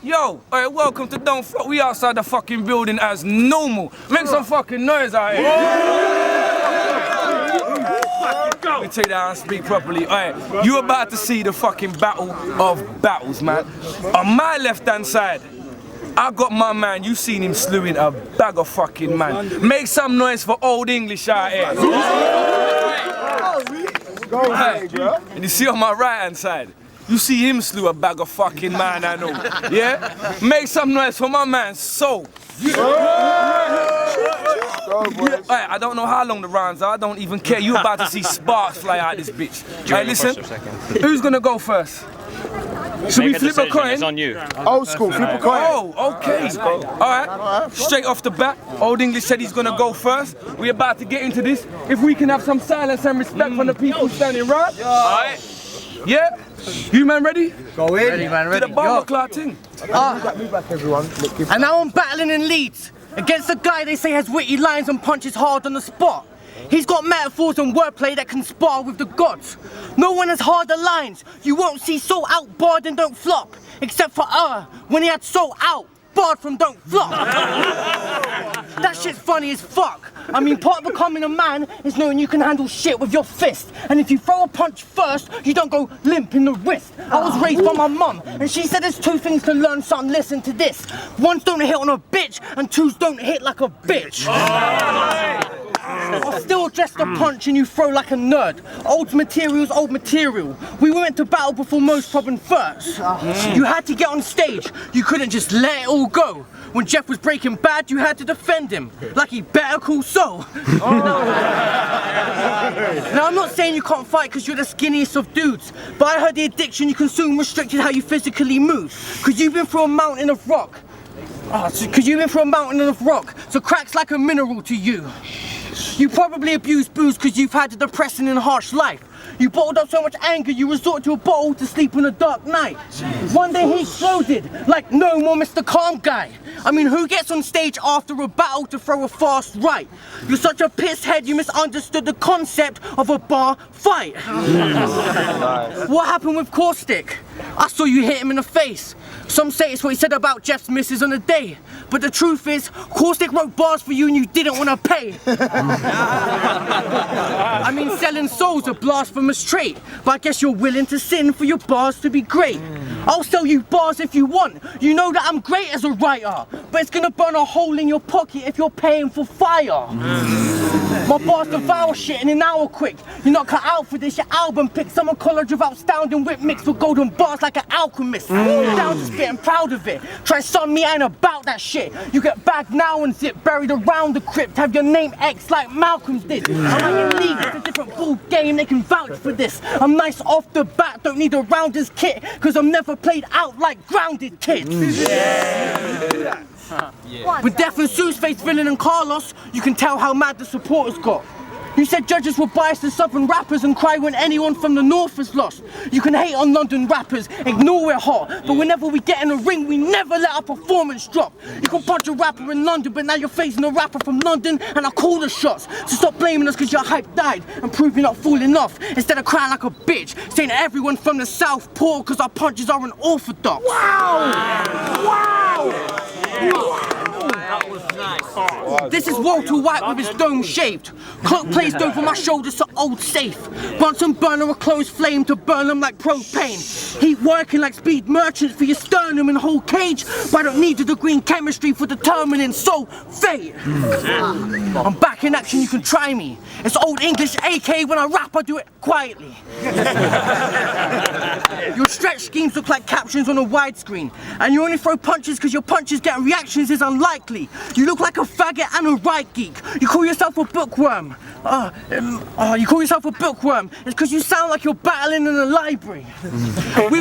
Yo, alright, welcome to Don't Flop. We outside the fucking building as normal. Make some fucking noise out here. Let me take that and speak properly. Alright, you about to see the fucking battle of battles, man. On my left-hand side, I got my man, you seen him slewing a bag of fucking man. Make some noise for Old English out here. And you see on my right-hand side, you see him slew a bag of fucking man, I know. Yeah? Make some noise for my man, So. Alright, I don't know how long the rounds are, I don't even care. You about to see sparks fly out this bitch. Alright, listen. Who's gonna go first? Should we flip a coin? It's on you. Old school, flip a coin. Oh, okay. Alright, straight off the bat, Old English said he's gonna go first. We're about to get into this. If we can have some silence and respect from the people standing right. Alright. Yeah? You man ready? Go in. Ready, man, ready. Do the bomber clock thing. Move back, everyone. And now I'm battling in Leeds against a guy they say has witty lines and punches hard on the spot. He's got metaphors and wordplay that can spar with the gods. No one has harder lines. You won't see so outbarred and Don't Flop. Except for when he had so outbarred from Don't Flop. That shit's funny as fuck. I mean, part of becoming a man is knowing you can handle shit with your fist. And if you throw a punch first, you don't go limp in the wrist. I was raised by my mum, and she said there's two things to learn, son, listen to this. One's don't hit on a bitch, and two's don't hit like a bitch. I still address the punch and you throw like a nerd. Old material's old material. We went to battle before most problem first. You had to get on stage, you couldn't just let it all go. When Jeff was Breaking Bad, you had to defend him. Like he Better Call Saul. Now I'm not saying you can't fight because you're the skinniest of dudes, but I heard the addiction you consume restricted how you physically move. Cause you've been through a mountain of rock. So crack's like a mineral to you. You probably abuse booze because you've had a depressing and harsh life. You bottled up so much anger you resort to a bottle to sleep on a dark night. One day he exploded, like no more Mr. Calm Guy. I mean, who gets on stage after a battle to throw a fast right? You're such a piss head you misunderstood the concept of a bar fight. What happened with Caustic? I saw you hit him in the face. Some say it's what he said about Jeff's missus on a day. But the truth is, Caustic wrote bars for you and you didn't want to pay. I mean, selling soul's a blasphemous trait, but I guess you're willing to sin for your bars to be great. I'll sell you bars if you want. You know that I'm great as a writer, but it's gonna burn a hole in your pocket if you're paying for fire. My bars devour shit in an hour quick. You're not cut out for this, your album pick. Summer college of outstanding whip mixed with golden bars like an alchemist. Down to spit and proud of it. Try some me, I ain't about that shit. You get back now and zip buried around the crypt. Have your name X like Malcolm's did. I'm like in league, it's a different ball game, they can vouch for this. I'm nice off the bat, don't need a rounder's kit, cause I'm never played out like grounded kids. With Death and Sue's face, Villain and Carlos, you can tell how mad the supporters got. You said judges were biased to southern rappers and cry when anyone from the north is lost. You can hate on London rappers, ignore we're hot, but whenever we get in the ring, we never let our performance drop. You can punch a rapper in London, but now you're facing a rapper from London and I call the shots. So stop blaming us cause your hype died and prove you're not fooling off. Instead of crying like a bitch, saying everyone from the south poor cause our punches are unorthodox. Wow! Wow! That was nice. This is Walter White with his dome shaved. Cloak placed over my shoulders to old safe. Bunsen burner a closed flame to burn them like propane. Heat working like speed merchants for your sternum and whole cage. But I don't need a degree in chemistry for determining soul fate. I'm back in action, you can try me. It's Old English, AK when I rap I do it quietly. Your stretch schemes look like captions on a widescreen. And you only throw punches because your punches get reactions is unlikely. You look like a faggot and a right geek. You call yourself a bookworm. It's because you sound like you're battling in a library. We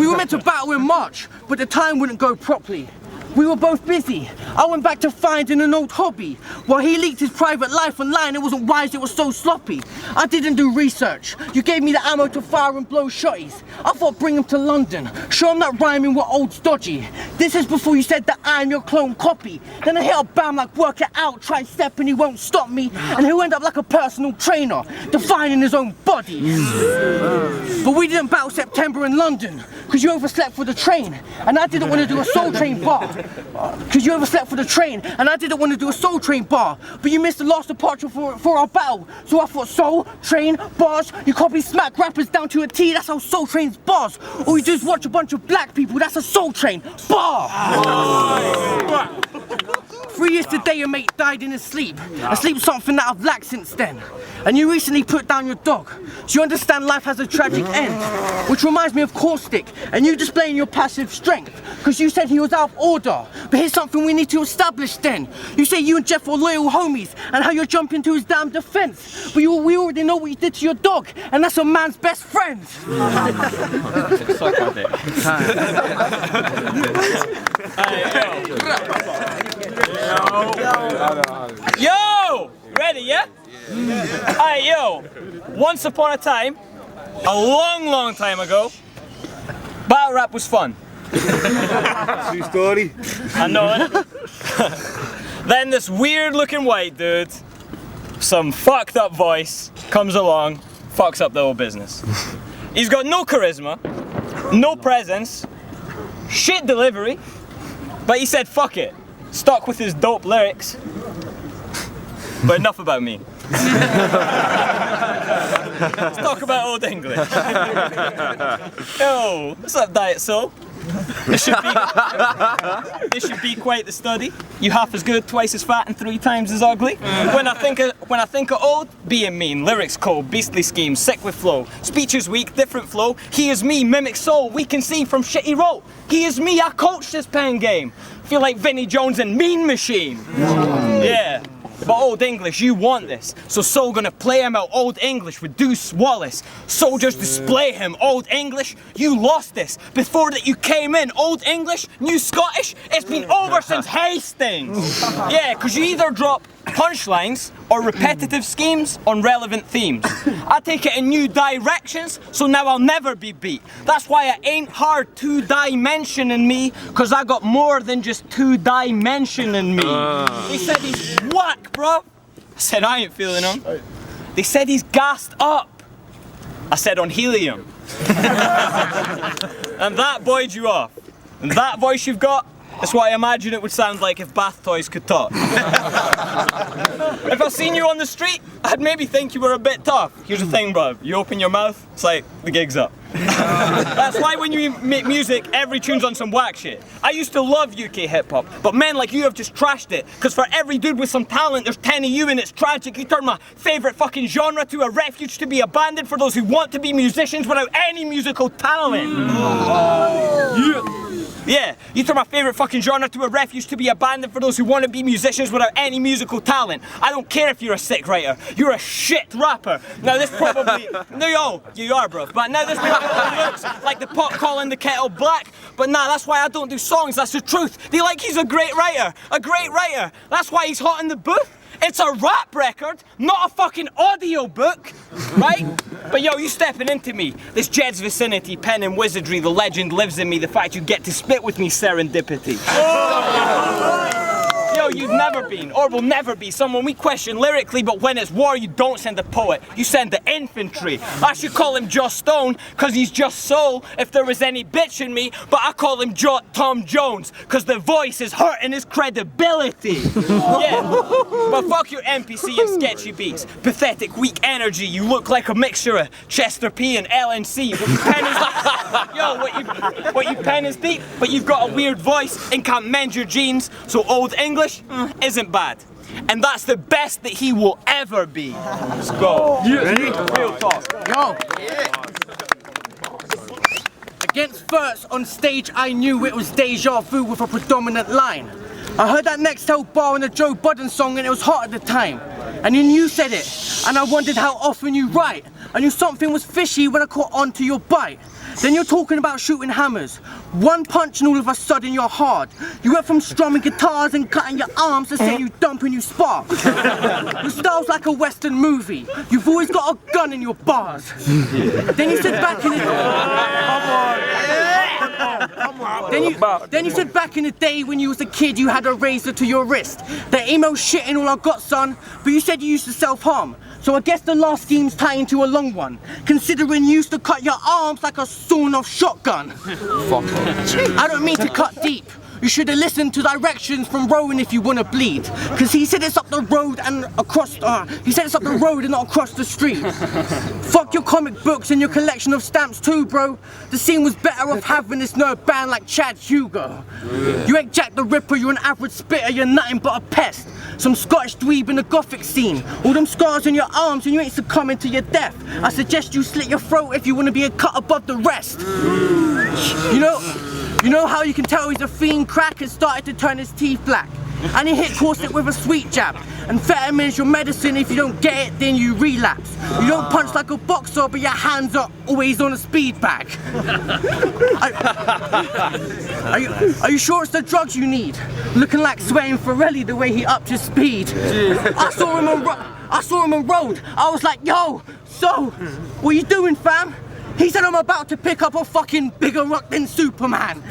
were meant to battle in March, but the time wouldn't go properly. We were both busy. I went back to finding an old hobby. While he leaked his private life online, it wasn't wise, it was so sloppy. I didn't do research. You gave me the ammo to fire and blow shotties. I thought bring him to London. Sure, I'm not rhyming with old stodgy. This is before you said that I'm your clone copy. Then I hit a bam like work it out, try step and he won't stop me. And he'll end up like a personal trainer, defining his own body. But we didn't battle September in London. because you overslept for the train, and I didn't want to do a Soul Train bar. Because you overslept for the train, and I didn't want to do a Soul Train bar, but you missed the last departure for our battle. So I thought Soul Train bars, you copy smack rappers down to a T, that's how Soul Train's bars. All you do is watch a bunch of black people, that's a Soul Train bar. 3 years today your mate died in his sleep. And sleep's something that I've lacked since then. And you recently put down your dog. So you understand life has a tragic end. Which reminds me of Caustic and you displaying your passive strength. Because you said he was out of order. But here's something we need to establish then. You say you and Jeff were loyal homies and how you're jumping to his damn defense. But we already know what you did to your dog. And that's a man's best friend. Yo! Ready, yeah? Alright, yo. Once upon a time, a long time ago, battle rap was fun. True story. I know it. Then this weird looking white dude, some fucked up voice, comes along, fucks up the whole business. He's got no charisma, no presence, shit delivery, but he said fuck it. Stuck with his dope lyrics. But enough about me. Let's talk about Old English. Yo, what's up, Diet Soul? This should be quite the study. You half as good, twice as fat, and 3 times as ugly. When I think of old, being mean, lyrics cold, beastly schemes, sick with flow. Speech is weak, different flow. He is me, mimic soul. We can see from shit he wrote. He is me, I coach this pen game. Feel like Vinnie Jones and Mean Machine. Yeah. But Old English, you want this. So Soul gonna play him out Old English with Deuce Wallace. Soldiers display him. Old English, you lost this. Before that you came in. Old English, New Scottish, it's been over since Hastings. Yeah, cause you either drop punchlines or repetitive schemes on relevant themes. I take it in new directions, so now I'll never be beat. That's why it ain't hard 2-dimensioning me, cause I got more than just 2-dimensioning me. They said he's whack, bro. I said I ain't feeling him. They said he's gassed up. I said on helium. And that buoyed you off. And that voice you've got, that's what I imagine it would sound like if bath toys could talk. If I seen you on the street, I'd maybe think you were a bit tough. Here's the thing, bruv. You open your mouth, it's like, the gig's up. That's why when you make music, every tune's on some whack shit. I used to love UK hip-hop, but men like you have just trashed it. Cause for every dude with some talent, there's 10 of you and it's tragic. You turn my favourite fucking genre to a refuge to be abandoned for those who want to be musicians without any musical talent. Yeah, you turn my favourite fucking genre to a refuge to be abandoned for those who want to be musicians without any musical talent. I don't care if you're a sick writer, you're a shit rapper. Now this probably, no, you are, bro. But now this probably looks like the pot calling the kettle black. But nah, that's why I don't do songs, that's the truth. They like he's a great writer. That's why he's hot in the booth. It's a rap record, not a fucking audio book, right? But yo, you stepping into me. This Jed's vicinity, pen and wizardry, the legend lives in me. The fact you get to spit with me, serendipity. Yo, you've never been, or will never be, someone we question lyrically, but when it's war, you don't send a poet, you send the infantry. I should call him Joss Stone, cause he's just soul, if there was any bitch in me, but I call him Tom Jones, cause the voice is hurting his credibility. Yeah, but fuck your NPC and sketchy beats. Pathetic, weak energy, you look like a mixture of Chester P and LNC. What you pen is, yo, what you pen is deep, but you've got a weird voice and can't mend your jeans, so Old English isn't bad. And that's the best that he will ever be. Let's go. Ready? Real talk. Yo. Against First on stage, I knew it was deja vu with a predominant line. I heard that Nextel bar in a Joe Budden song and it was hot at the time. And then you said it, and I wondered how often you write. I knew something was fishy when I caught on to your bite. Then you're talking about shooting hammers. One punch and all of a sudden you're hard. You went from strumming guitars and cutting your arms to saying you dump and you spark. Your style's like a Western movie. You've always got a gun in your bars. Then you said back in the Then you said back in the day when you was a kid you had a razor to your wrist. The emo shit ain't all I got, son, but you said you used to self-harm. So I guess the last scheme's tying to a long one, considering you used to cut your arms like a sawn-off shotgun. I don't mean to cut deep. You should have listened to directions from Rowan if you want to bleed. Cause he said it's up the road and across, he said it's up the road and not across the street. Fuck your comic books and your collection of stamps too, bro. The scene was better off having this nerd band like Chad Hugo. You ain't Jack the Ripper, you're an average spitter, you're nothing but a pest. Some Scottish dweeb in the gothic scene. All them scars on your arms and you ain't succumbing to your death. I suggest you slit your throat if you want to be a cut above the rest. You know how you can tell he's a fiend? Crack has started to turn his teeth black. And he hit Corset with a sweet jab. Amphetamines your medicine, if you don't get it, then you relapse. You don't punch like a boxer, but your hands are always on a speed bag. Are you sure it's the drugs you need? Looking like Swain Forelli the way he upped his speed. I saw him on road. I was like, yo, so, what you doing, fam? He said I'm about to pick up a fucking bigger rock than Superman.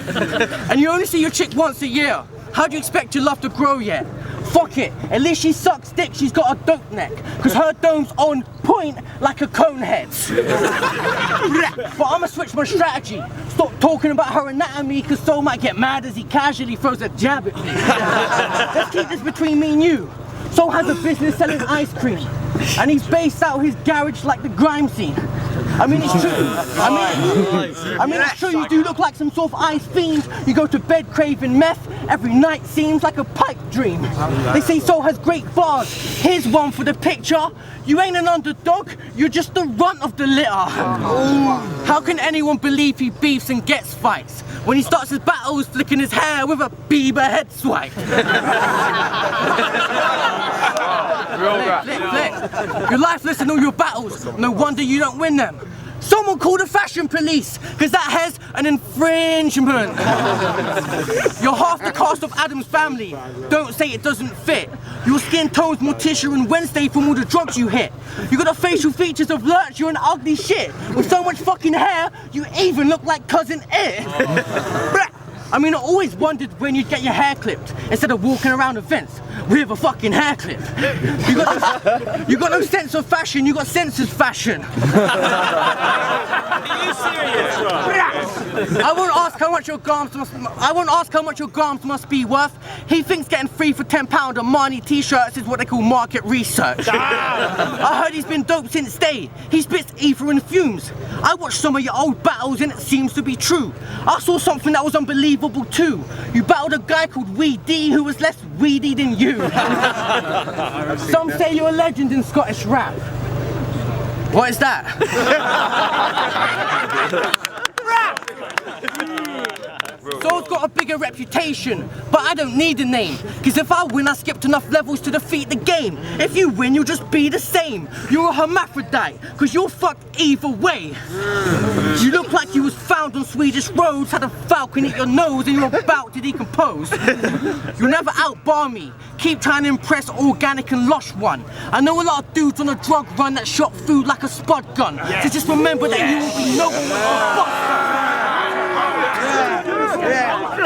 And you only see your chick once a year. How do you expect your love to grow yet? Fuck it, at least she sucks dick, she's got a dope neck. Cause her dome's on point like a cone head's. But I'ma switch my strategy. Stop talking about her anatomy, cause Soul might get mad as he casually throws a jab at me. Let's keep this between me and you. Soul has a business selling ice cream. And he's based out his garage like the grime scene. I mean, it's true. I mean, it's true. You do look like some sort of ice fiend. You go to bed craving meth. Every night seems like a pipe dream. They say Soul has great bars. Here's one for the picture. You ain't an underdog. You're just the runt of the litter. How can anyone believe he beefs and gets fights when he starts his battles flicking his hair with a Bieber head swipe? Flick. You're lifeless in all your battles. No wonder you don't win them. Someone call the fashion police, because that has an infringement. You're half the cast of Adam's Family. Don't say it doesn't fit. Your skin tone's Morticia and Wednesday from all the drugs you hit. You got the facial features of Lurch, you're an ugly shit. With so much fucking hair, you even look like Cousin It. I mean, I always wondered when you'd get your hair clipped instead of walking around events with a fucking hair clip. You got no sense of fashion, you got senses fashion. Are you serious? I won't ask how much your garms must be worth. He thinks getting free for £10 Armani t-shirts is what they call market research. I heard he's been dope since day. He spits ether and fumes. I watched some of your old battles and it seems to be true. I saw something that was unbelievable too. You battled a guy called Weedy who was less weedy than you. Some say you're a legend in Scottish rap. What is that? Soul's got a bigger reputation, but I don't need a name. Cause if I win, I skipped enough levels to defeat the game. If you win, you'll just be the same. You're a hermaphrodite, cause you're fucked either way. You look like you was found on Swedish roads, had a falcon eat your nose, and you're about to decompose. You'll never outbar me. Keep trying to impress Organic and Lush One. I know a lot of dudes on a drug run that shot food like a spud gun. So just remember that you will be no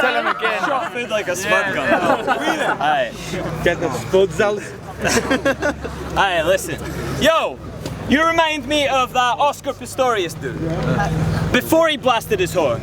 Tell him again. Shot food like a spud gun. Alright. Get the spuds out. Alright, listen. Yo! You remind me of that Oscar Pistorius dude. Before he blasted his whore.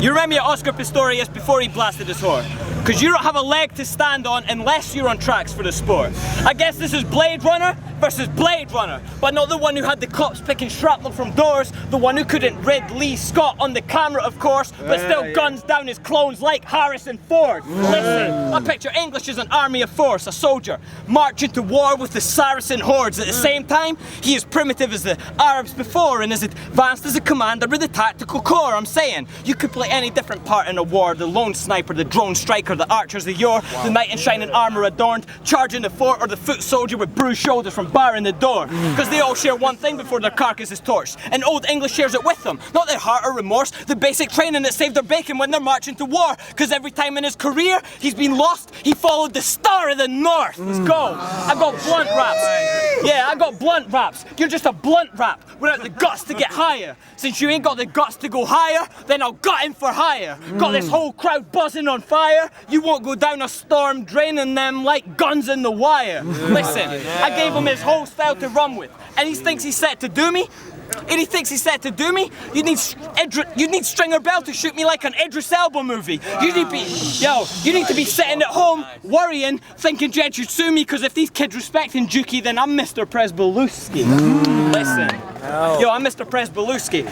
You remind me of Oscar Pistorius before he blasted his whore. Because you don't have a leg to stand on unless you're on tracks for the sport. I guess this is Blade Runner versus Blade Runner, but not the one who had the cops picking shrapnel from doors, the one who couldn't rid Lee Scott on the camera, of course, but still guns down his clones like Harrison Ford. Listen, I picture English as an army of force, a soldier, marching to war with the Saracen hordes. At the same time, he is primitive as the Arabs before and as advanced as a commander of the tactical corps. I'm saying, you could play any different part in a war, the lone sniper, the drone striker, the archers of yore, the knight in shining armor adorned, charging the fort, or the foot soldier with bruised shoulders from bar in the door. Cause they all share one thing before their carcass is torched. And Old English shares it with them. Not their heart or remorse, the basic training that saved their bacon when they're marching to war. Cause every time in his career he's been lost, he followed the Star of the North. Let's go. I got blunt raps. Yeah, I got blunt raps. You're just a blunt rap without the guts to get higher. Since you ain't got the guts to go higher, then I'll gut him for hire. Got this whole crowd buzzing on fire. You won't go down a storm draining them like guns in the wire. Listen, I gave him his whole style to run with, and he thinks he's set to do me. And he thinks he's set to do me. You need Stringer Bell to shoot me like an Idris Elba movie. You need to be sitting at home worrying, thinking Jed should sue me, because if these kids respecting Juki, then I'm Mr. Presbeluski. Listen, yo, I'm Mr. Presbeluski.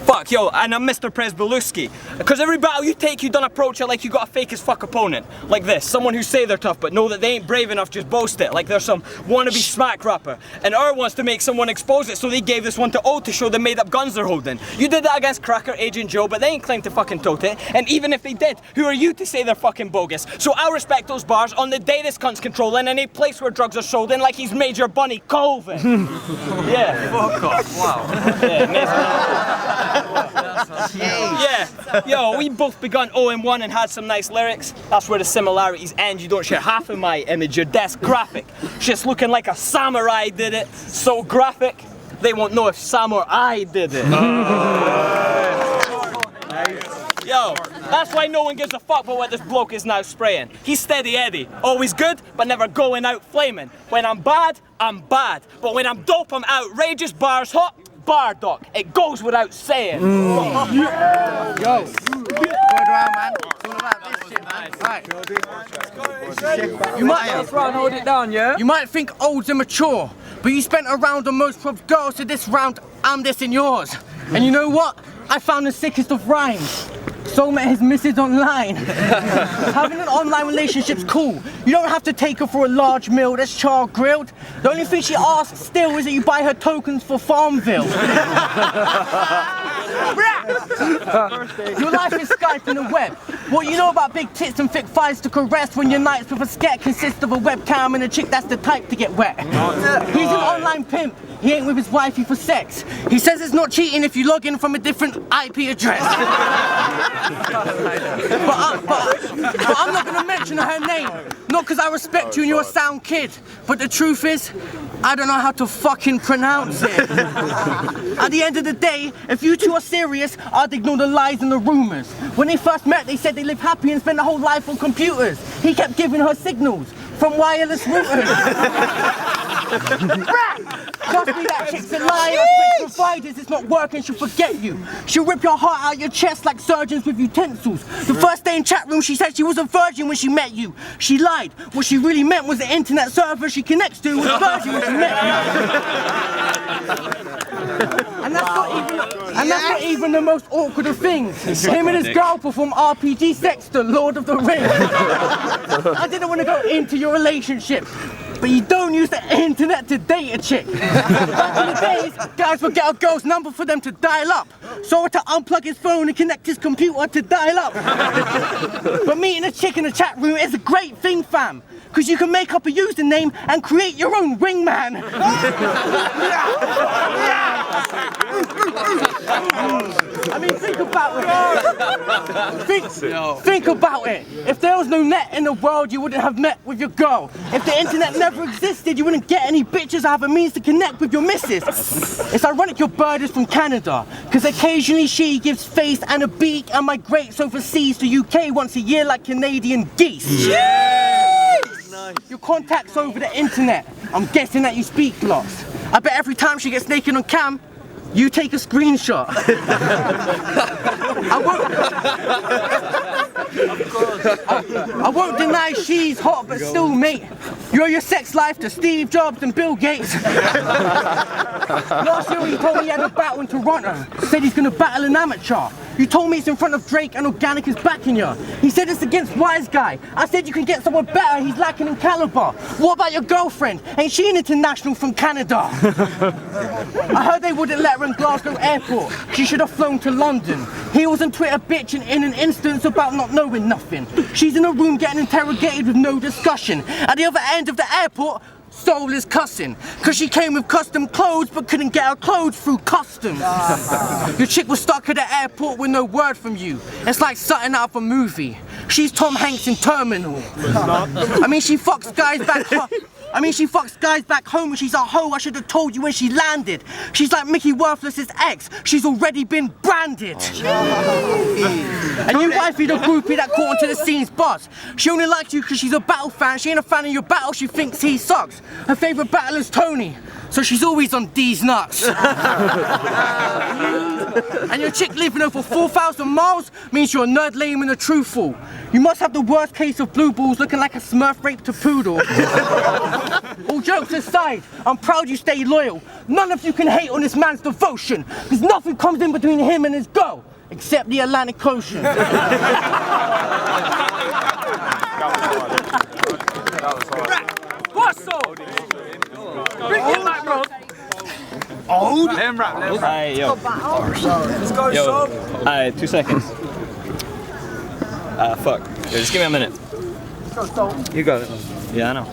Fuck, yo, and I'm Mr. Presbeluski. Because every battle you take, you don't approach it like you got a fake as fuck opponent. Like this, someone who say they're tough but know that they ain't brave enough, just boast it. Like they're some wannabe smack rapper. And wants to make someone expose it, so they gave this one to OLDE to show the made up guns they're holding. You did that against Cracker, Agent Joe, but they ain't claimed to fucking tote it. And even if they did, who are you to say they're fucking bogus? So I'll respect those bars on the day this cunt's controlling any place where drugs are sold in, like he's Major Bunny Colvin. Yeah. Fuck off. Wow. Yeah, yo, we both begun 0-1 and had some nice lyrics. That's where the similarities end. You don't share half of my image, your desk graphic. Just looking like a samurai did it. So graphic, they won't know if Sam or I did it. Yo, that's why no one gives a fuck about what this bloke is now spraying. He's steady Eddie, always good, but never going out flaming. When I'm bad, but when I'm dope, I'm outrageous. Bars hot, bar doc. It goes without saying. Yo. Good round, man. It's all about this shit, man. Right. Hold it down, yeah? You might think OLDE's immature, but you spent a round on most probs girls, so this round, I'm dissing yours. And you know what? I found the sickest of rhymes. So met his missus online. Having an online relationship's cool. You don't have to take her for a large meal that's char grilled. The only thing she asks still is that you buy her tokens for Farmville. Your life is Skype and the web. What you know about big tits and thick thighs to caress when your nights with a sket consist of a webcam and a chick that's the type to get wet. He's an online pimp. He ain't with his wifey for sex. He says it's not cheating if you log in from a different IP address. but I'm not gonna mention her name. Not because I respect you and you're a sound kid. But the truth is, I don't know how to fucking pronounce it. At the end of the day, if you two are serious, I'd ignore the lies and the rumors. When they first met, they said they live happy and spend their whole life on computers. He kept giving her signals from wireless routers. Trust me, that chick's a liar. Providers, it's not working, she'll forget you. She'll rip your heart out your chest like surgeons with utensils. The first day in chat room, she said she was a virgin when she met you. She lied. What she really meant was the internet server she connects to was a virgin when she met you. And that's not even the most awkward of things. Him and his girl perform RPG sex to Lord of the Rings. I didn't want to go into your relationship, but you don't use the internet to date a chick. Back in the days, guys would get a girl's number for them to dial up. So to unplug his phone and connect his computer to dial up. But meeting a chick in a chat room is a great thing, fam. Because you can make up a username and create your own wingman. I mean, think about it. Think about it. If there was no net in the world, you wouldn't have met with your girl. If the internet never existed, you wouldn't get any bitches or have a means to connect with your missus. It's ironic your bird is from Canada, because occasionally she gives face and a beak and migrates overseas to UK once a year like Canadian geese. Your contacts over the internet. I'm guessing that you speak lots. I bet every time she gets naked on cam, you take a screenshot. I won't deny she's hot, but still, mate, you owe your sex life to Steve Jobs and Bill Gates. Last year he told me he had a battle in Toronto. Said he's gonna battle an amateur. You told me it's in front of Drake and Organic is backing you. He said it's against Wise Guy. I said you can get someone better, he's lacking in caliber. What about your girlfriend? Ain't she an international from Canada? I heard they wouldn't let her in Glasgow airport. She should have flown to London. He was on Twitter bitching in an instance about not knowing nothing. She's in a room getting interrogated with no discussion. At the other end of the airport, Soul is cussing, cause she came with custom clothes but couldn't get her clothes through customs. Your chick was stuck at the airport with no word from you. It's like something out of a movie. She's Tom Hanks in Terminal. I mean, she fucks guys back home. When she's a hoe. I should have told you when she landed. She's like Mickey Worthless's ex. She's already been branded. And you wifey the groupie that caught onto the scene's bus. She only likes you because she's a battle fan. She ain't a fan of your battle. She thinks he sucks. Her favourite battle is Tony. So she's always on D's nuts. And your chick living over 4,000 miles means you're a nerd, lame and a truthful. You must have the worst case of blue balls looking like a Smurf raped a poodle. All jokes aside, I'm proud you stay loyal. None of you can hate on this man's devotion, because nothing comes in between him and his girl, except the Atlantic Ocean. What's up? Bring it back, bro. Old? Let him rap. Aye, yo. Let's go, Yo. Aye, 2 seconds. Fuck. Yo, just give me a minute. You got it. Yeah, I know.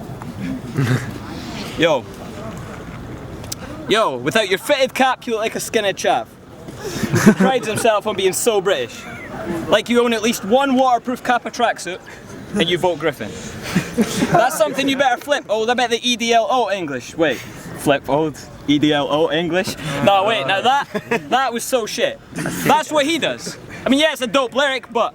Yo, without your fitted cap, you look like a skinhead chav. He prides himself on being so British. Like you own at least one waterproof Kappa tracksuit, and you vote Griffin. That's something you better flip. Oh, I bet the EDLO English. Wait, flip old EDLO English? No, wait, now that was so shit. That's what he does. I mean, yeah, it's a dope lyric, but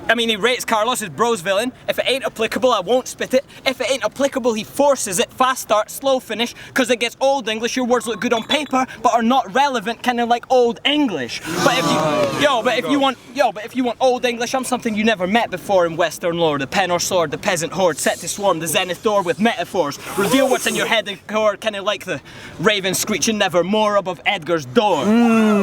I mean, he rates Carlos as bro's villain. If it ain't applicable, I won't spit it. If it ain't applicable, he forces it. Fast start, slow finish, cause it gets old English. Your words look good on paper, but are not relevant, kinda like old English. But if you want old English, I'm something you never met before in Western lore. The pen or sword, the peasant horde, set to swarm the zenith door with metaphors. Reveal what's in your head and core, kinda like the raven screeching nevermore above Edgar's door.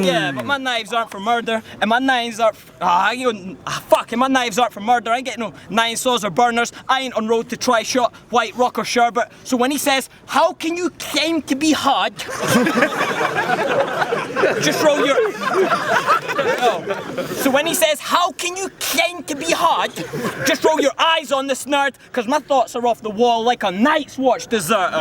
Yeah, but my knives aren't for murder, and my knives aren't my knives aren't for murder. I ain't getting no 9 saws or burners. I ain't on road to try shot, White Rock or Sherbet. So when he says, how can you claim to be hot? Just roll your... So when he says, how can you claim to be hot? Just roll your eyes on this nerd, cause my thoughts are off the wall like a Night's Watch deserter.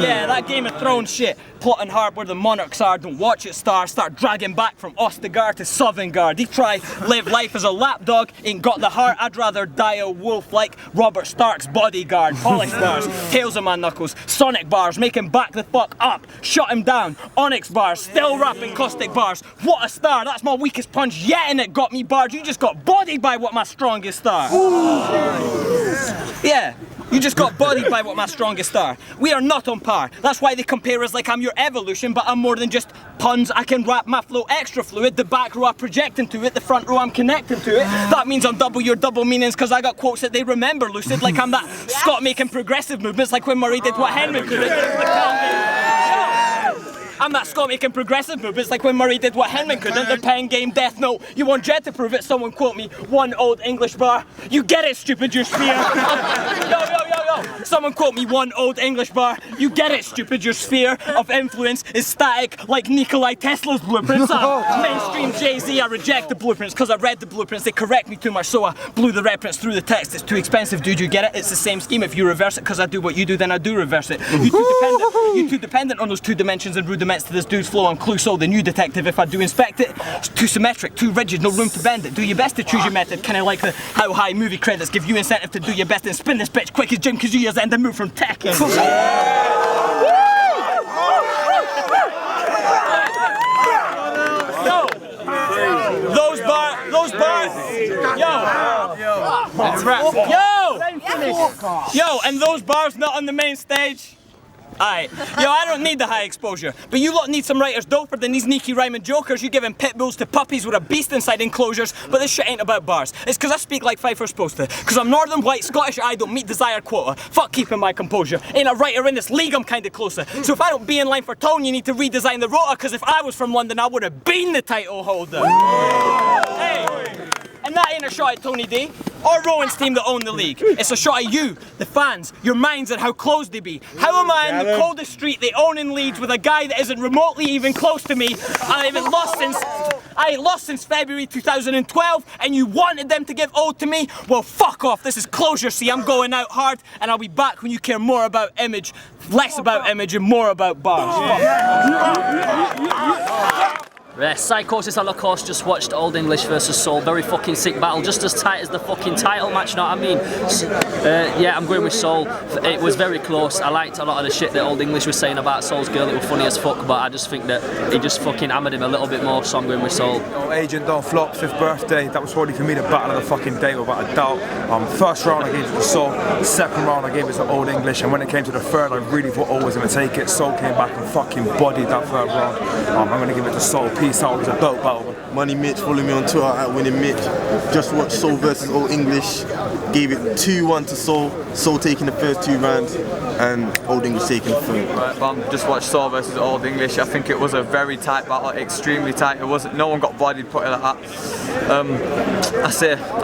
Yeah, that Game of Thrones shit. Plotting hard where the monarchs are, don't watch it star. Start dragging back from Ostegard to Sovngarde. He try live life as a lapdog, ain't got the heart. I'd rather die a wolf like Robert Stark's bodyguard. Polish bars, tails on my knuckles, Sonic bars, make him back the fuck up. Shut him down, Onyx bars, still rapping caustic bars. What a star, that's my weakest punch yet and it got me barred. You just got bodied by what my strongest are. Yeah. You just got bodied by what my strongest are. We are not on par. That's why they compare us like I'm your evolution, but I'm more than just puns. I can rap my flow extra fluid. The back row I project into it, the front row I'm connecting to it. That means I'm double your double meanings, cause I got quotes that they remember lucid. Like I'm that Scott making progressive movements, like when Murray did what Henry could. I'm that Scott making progressive movements like when Murray did what Henry couldn't. The pen game death note. You want Jed to prove it? Someone quote me one old English bar. You get it, stupid, your sphere. Yo. Someone quote me one old English bar. You get it, stupid, your sphere of influence is static like Nikolai Tesla's blueprints. I'm mainstream Jay-Z. I reject the blueprints because I read the blueprints. They correct me too much, so I blew the reference through the text. It's too expensive, dude. You get it? It's the same scheme. If you reverse it because I do what you do, then I do reverse it. You too dependent on those 2 dimensions and rudiments to this dude's flow on Clouseau, the new detective. If I do inspect it, it's too symmetric, too rigid, no room to bend it. Do your best to choose your method, kinda like the how high movie credits give you incentive to do your best and spin this bitch quick as Jim Kazuya's end and move from Tekken. Yo, and those bars not on the main stage. Aye. Yo, I don't need the high exposure, but you lot need some writers doper than these sneaky rhyming jokers. You giving pit bulls to puppies with a beast inside enclosures, but this shit ain't about bars. It's cause I speak like Pfeiffer's supposed to. Cause I'm northern white, Scottish, I don't meet desired quota. Fuck keeping my composure. Ain't a writer in this league, I'm kinda closer. So if I don't be in line for tone, you need to redesign the rota, cause if I was from London, I would have been the title holder. Hey. And that ain't a shot at Tony D or Rowan's team that own the league. It's a shot at you, the fans, your minds and how close they be. How am I in the coldest street they own in Leeds with a guy that isn't remotely even close to me? I haven't lost since I ain't lost since February 2012, and you wanted them to give OLDE to me? Well, fuck off. This is closure. See, I'm going out hard, and I'll be back when you care more about image, less about image, and more about bars. Psychosis Holocaust just watched Old English versus Soul. Very fucking sick battle, just as tight as the fucking title match, you know what I mean? Yeah, I'm going with Soul. It was very close. I liked a lot of the shit that Old English was saying about Soul's girl. It was funny as fuck, but I just think that he just fucking hammered him a little bit more, so I'm going with Soul. Agent Don't Flop, 5th birthday. That was probably for me the battle of the fucking day without a doubt. First round I gave it to Soul. Second round I gave it to Old English, and when it came to the third, I really thought OLDE was going to take it. Soul came back and fucking bodied that third round. I'm going to give it to Soul. Peace out. It was a dope battle. Money Mitch, follow me on Twitter at Winning Mitch. Just watched Soul versus Old English. Gave it 2-1 to Soul. Soul taking the first 2 rounds and Old English taking the third. Right, just watched Soul versus Old English. I think it was a very tight battle, extremely tight. It wasn't. No one got bodied, put it like that.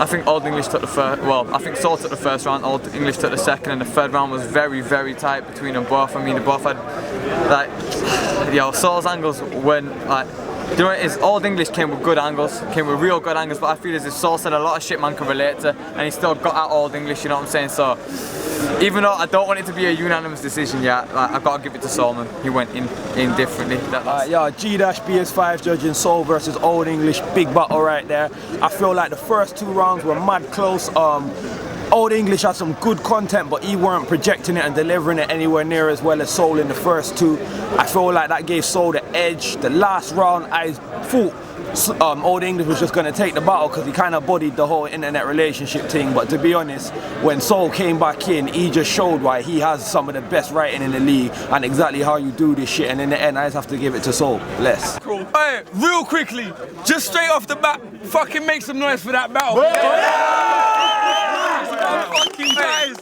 I think Old English took the first. Well, I think Soul took the first round. Old English took the second, and the third round was very, very tight between them both. I mean, they both had like, Soul's angles when like. You know what it is, Old English came with good angles, came with real good angles, but I feel as if Soul said a lot of shit man can relate to, and he still got out Old English, you know what I'm saying? So, even though I don't want it to be a unanimous decision yet, like, I've got to give it to Soul, man. He went in differently. G-BS5 judging Soul versus Old English, big battle right there. I feel like the first 2 rounds were mad close. Old English had some good content, but he weren't projecting it and delivering it anywhere near as well as Soul in the first 2. I feel like that gave Soul the edge. The last round, I thought Old English was just going to take the battle because he kind of bodied the whole internet relationship thing. But to be honest, when Soul came back in, he just showed why he has some of the best writing in the league and exactly how you do this shit. And in the end, I just have to give it to Soul. Less. Cool. Hey, real quickly, just straight off the bat, fucking make some noise for that battle. Fucking guys,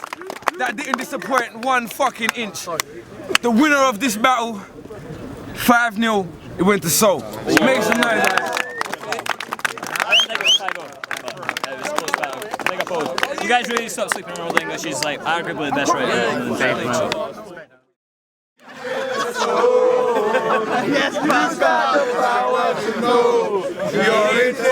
that didn't disappoint 1 fucking inch. The winner of this battle, 5-0, it went to Soul. Make some noise, guys. You guys really stop sleeping on Old English. He's like arguably the best writer in the league. Yes, man's got the power to know. You're in this